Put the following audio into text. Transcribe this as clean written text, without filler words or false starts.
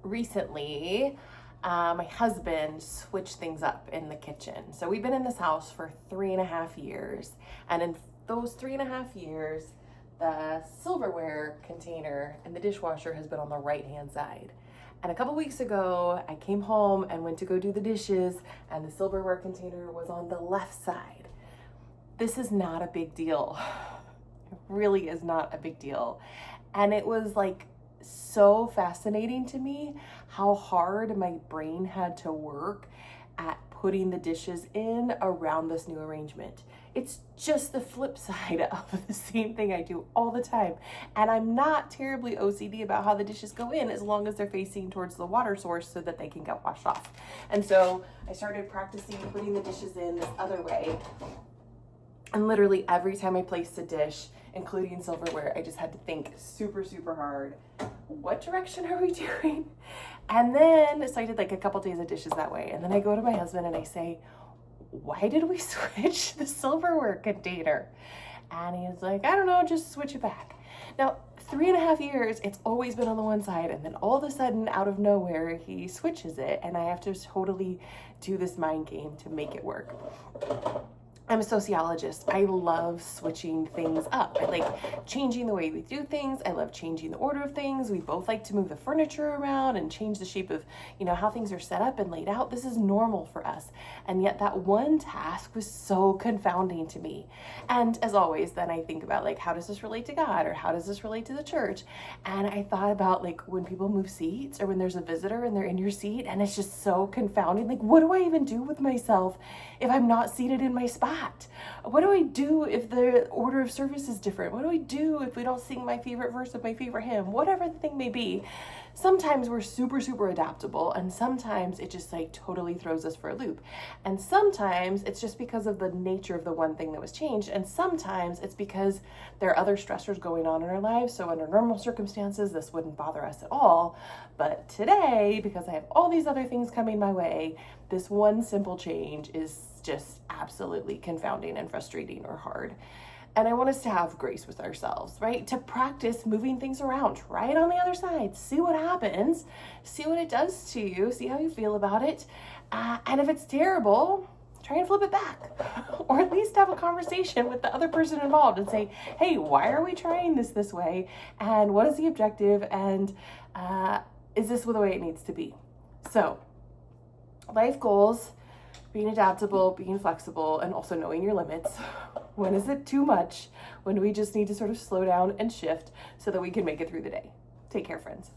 recently, my husband switched things up in the kitchen. So we've been in this house for 3.5 years. And in those 3.5 years, the silverware container and the dishwasher has been on the right-hand side. And a couple weeks ago, I came home and went to go do the dishes, and the silverware container was on the left side. This is not a big deal. It really is not a big deal. And it was like so fascinating to me how hard my brain had to work at putting the dishes in around this new arrangement. It's just the flip side of the same thing I do all the time. And I'm not terribly OCD about how the dishes go in as long as they're facing towards the water source so that they can get washed off. And so I started practicing putting the dishes in this other way. And literally every time I placed a dish, including silverware, I just had to think super, super hard. What direction are we doing? And then, so I did like a couple days of dishes that way. And then I go to my husband and I say, why did we switch the silverware container? And he's like, I don't know, just switch it back. Now, 3.5 years, it's always been on the one side. And then all of a sudden, out of nowhere, he switches it. And I have to totally do this mind game to make it work. I'm a sociologist. I love switching things up. I like changing the way we do things. I love changing the order of things. We both like to move the furniture around and change the shape of, how things are set up and laid out. This is normal for us. And yet that one task was so confounding to me. And as always, then I think about how does this relate to God, or how does this relate to the church? And I thought about when people move seats, or when there's a visitor and they're in your seat, and it's just so confounding. What do I even do with myself if I'm not seated in my spot? What do I do if the order of service is different? What do I do if we don't sing my favorite verse of my favorite hymn? Whatever the thing may be. Sometimes we're super, super adaptable, and sometimes it just totally throws us for a loop. And sometimes it's just because of the nature of the one thing that was changed. And sometimes it's because there are other stressors going on in our lives. So under normal circumstances, this wouldn't bother us at all. But today, because I have all these other things coming my way, this one simple change is just absolutely confounding and frustrating or hard. And I want us to have grace with ourselves, right? To practice moving things around. Try it on the other side. See what happens. See what it does to you. See how you feel about it. And if it's terrible, try and flip it back. Or at least have a conversation with the other person involved and say, hey, why are we trying this way? And what is the objective? And is this the way it needs to be? So, life goals, being adaptable, being flexible, and also knowing your limits. When is it too much? When do we just need to sort of slow down and shift so that we can make it through the day? Take care, friends.